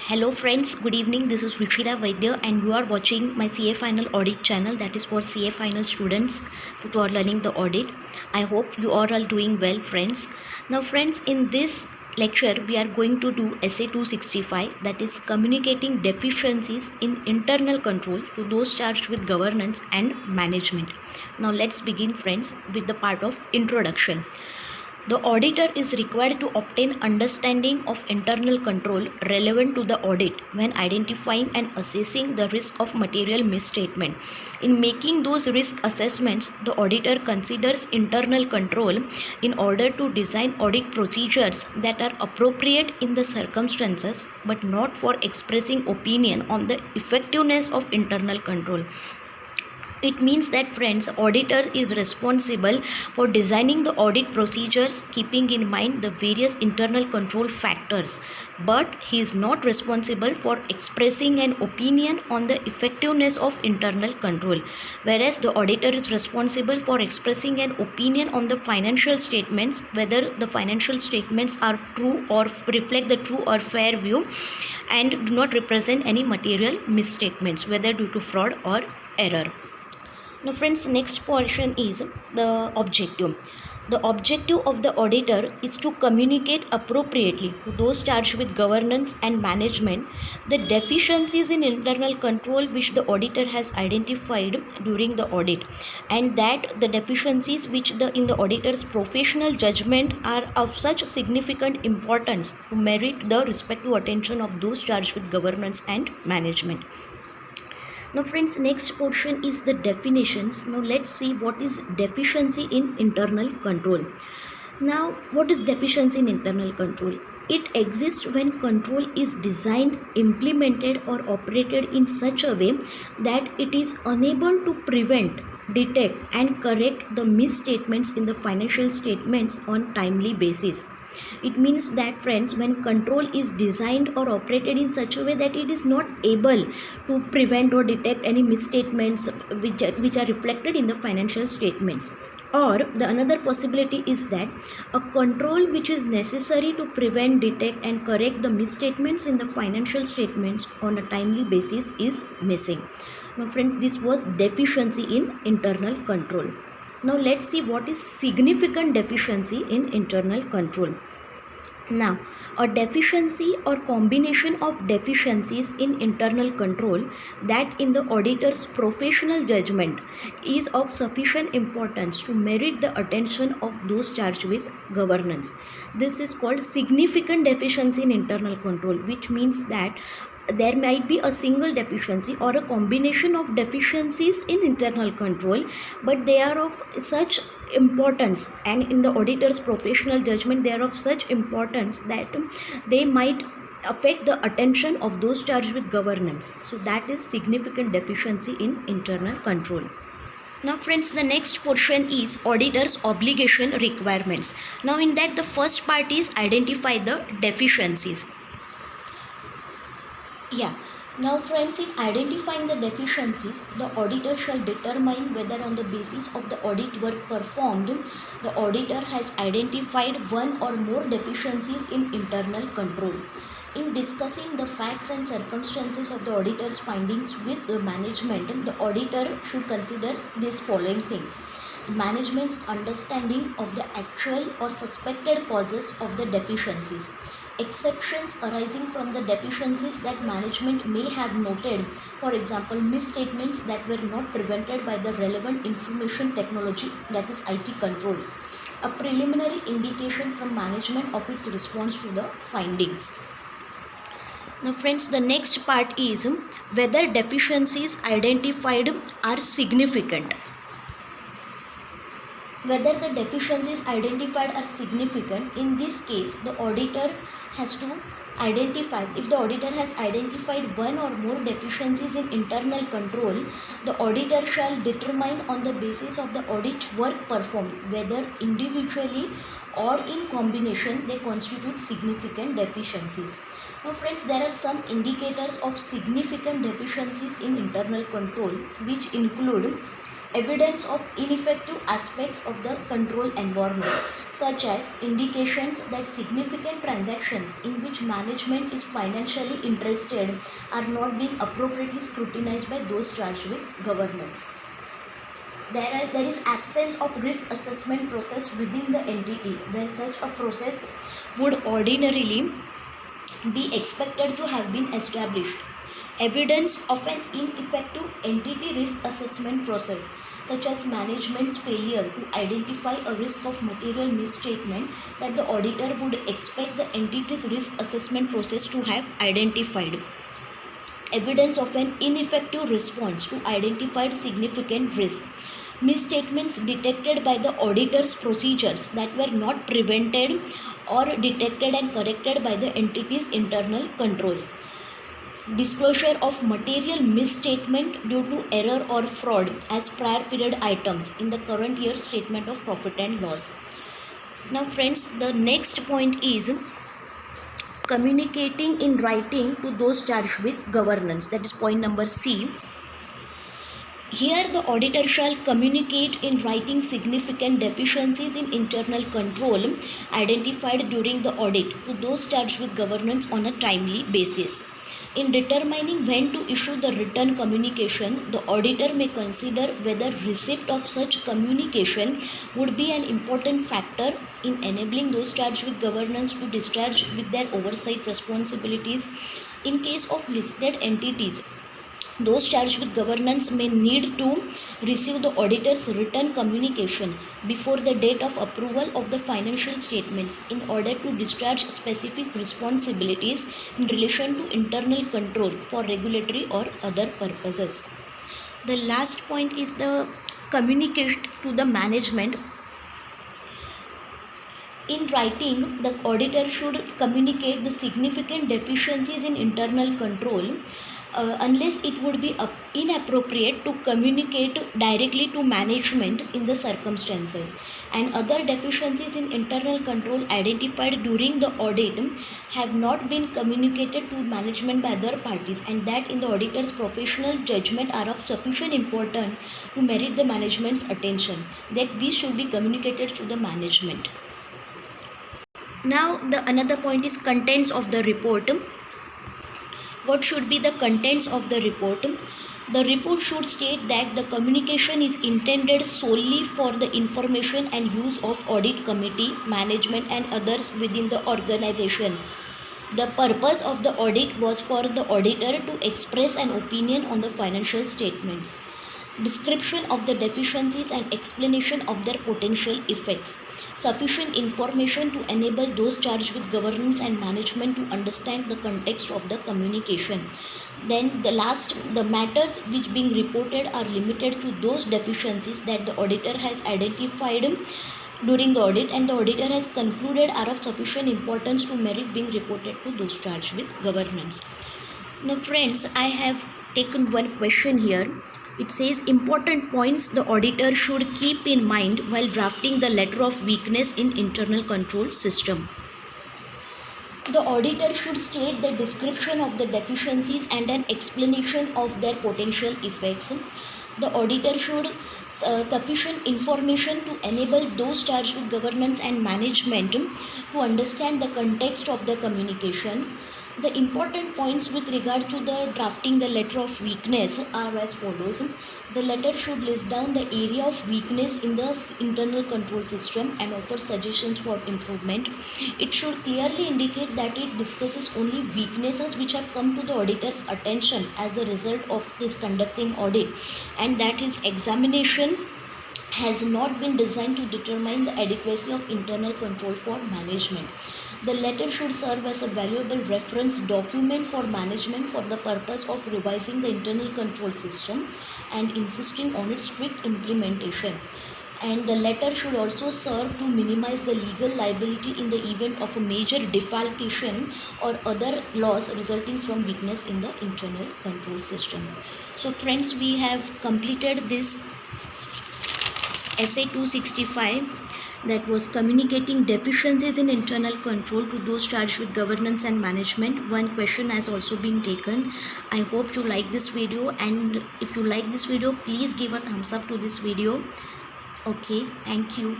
Hello friends, good evening. This is Ruchira Vaidya and you are watching my CA Final Audit channel, that is for CA Final students who are learning the audit. I hope you are all doing well, friends. Now friends, in this lecture we are going to do essay 265, that is communicating deficiencies in internal control to those charged with governance and management. Now let's begin, friends, with the part of introduction. The auditor is required to obtain understanding of internal control relevant to the audit when identifying and assessing the risk of material misstatement. In making those risk assessments, the auditor considers internal control in order to design audit procedures that are appropriate in the circumstances but not for expressing opinion on the effectiveness of internal control. It means that, friends, auditor is responsible for designing the audit procedures keeping in mind the various internal control factors, but he is not responsible for expressing an opinion on the effectiveness of internal control, whereas the auditor is responsible for expressing an opinion on the financial statements, whether the financial statements are true or reflect the true or fair view and do not represent any material misstatements, whether due to fraud or error. Now friends, next portion is the objective. The objective of the auditor is to communicate appropriately to those charged with governance and management the deficiencies in internal control which the auditor has identified during the audit, and that the deficiencies which in the auditor's professional judgment are of such significant importance to merit the respective attention of those charged with governance and management. Now friends, next portion is the definitions. Now let's see what is deficiency in internal control. Now, what is deficiency in internal control? It exists when control is designed, implemented or operated in such a way that it is unable to prevent, detect and correct the misstatements in the financial statements on timely basis. It means that, friends, when control is designed or operated in such a way that it is not able to prevent or detect any misstatements which are reflected in the financial statements. Or the another possibility is that a control which is necessary to prevent, detect and correct the misstatements in the financial statements on a timely basis is missing. Now friends, this was deficiency in internal control. Now let's see what is significant deficiency in internal control. Now, a deficiency or combination of deficiencies in internal control that in the auditor's professional judgment is of sufficient importance to merit the attention of those charged with governance. This is called significant deficiency in internal control, which means that there might be a single deficiency or a combination of deficiencies in internal control, but they are of such importance, and in the auditor's professional judgment they are of such importance that they might affect the attention of those charged with governance. So that is significant deficiency in internal control. Now friends, the next portion is auditor's obligation requirements. Now in that, the first part is identify the deficiencies. Now friends, in identifying the deficiencies, the auditor shall determine whether on the basis of the audit work performed, the auditor has identified one or more deficiencies in internal control. In discussing the facts and circumstances of the auditor's findings with the management, the auditor should consider these following things: management's understanding of the actual or suspected causes of the deficiencies, exceptions arising from the deficiencies that management may have noted, for example misstatements that were not prevented by the relevant information technology, that is IT controls, a preliminary indication from management of its response to the findings. Now friends, the next part is whether deficiencies identified are significant. Whether the deficiencies identified are significant, in this case the auditor has to identify, if the auditor has identified one or more deficiencies in internal control, the auditor shall determine on the basis of the audit work performed whether individually or in combination they constitute significant deficiencies. Now friends, there are some indicators of significant deficiencies in internal control which include evidence of ineffective aspects of the control environment, such as indications that significant transactions in which management is financially interested are not being appropriately scrutinized by those charged with governance. There is absence of risk assessment process within the entity, where such a process would ordinarily be expected to have been established. Evidence of an ineffective entity risk assessment process, such as management's failure to identify a risk of material misstatement that the auditor would expect the entity's risk assessment process to have identified. Evidence of an ineffective response to identified significant risk. Misstatements detected by the auditor's procedures that were not prevented or detected and corrected by the entity's internal control. Disclosure of material misstatement due to error or fraud as prior period items in the current year's statement of profit and loss. Now friends, the next point is communicating in writing to those charged with governance. That is point number C. Here the auditor shall communicate in writing significant deficiencies in internal control identified during the audit to those charged with governance on a timely basis. In determining when to issue the written communication, the auditor may consider whether receipt of such communication would be an important factor in enabling those charged with governance to discharge with their oversight responsibilities. In case of listed entities, those charged with governance may need to receive the auditor's written communication before the date of approval of the financial statements in order to discharge specific responsibilities in relation to internal control for regulatory or other purposes. The last point is the communicate to the management. In writing, the auditor should communicate the significant deficiencies in internal control unless it would be inappropriate to communicate directly to management in the circumstances, and other deficiencies in internal control identified during the audit have not been communicated to management by other parties, and that in the auditor's professional judgment are of sufficient importance to merit the management's attention, that these should be communicated to the management. Now the another point is contents of the report. What should be the contents of the report? The report should state that the communication is intended solely for the information and use of audit committee, management and others within the organization. The purpose of the audit was for the auditor to express an opinion on the financial statements. Description of the deficiencies and explanation of their potential effects. Sufficient information to enable those charged with governance and management to understand the context of the communication. Then the matters which being reported are limited to those deficiencies that the auditor has identified during the audit and the auditor has concluded are of sufficient importance to merit being reported to those charged with governance. Now friends, I have taken one question here. It says important points the auditor should keep in mind while drafting the letter of weakness in internal control system. The auditor should state the description of the deficiencies and an explanation of their potential effects. The auditor should sufficient information to enable those charged with governance and management to understand the context of the communication. The important points with regard to the drafting the letter of weakness are as follows. The letter should list down the area of weakness in the internal control system and offer suggestions for improvement. It should clearly indicate that it discusses only weaknesses which have come to the auditor's attention as a result of his conducting audit, and that his examination has not been designed to determine the adequacy of internal control for management. The letter should serve as a valuable reference document for management for the purpose of revising the internal control system and insisting on its strict implementation. And the letter should also serve to minimize the legal liability in the event of a major defalcation or other loss resulting from weakness in the internal control system. So friends, we have completed this essay 265. that was communicating deficiencies in internal control to those charged with governance and management. One question has also been taken. I hope you like this video, and if you like this video, please give a thumbs up to this video. Okay, thank you.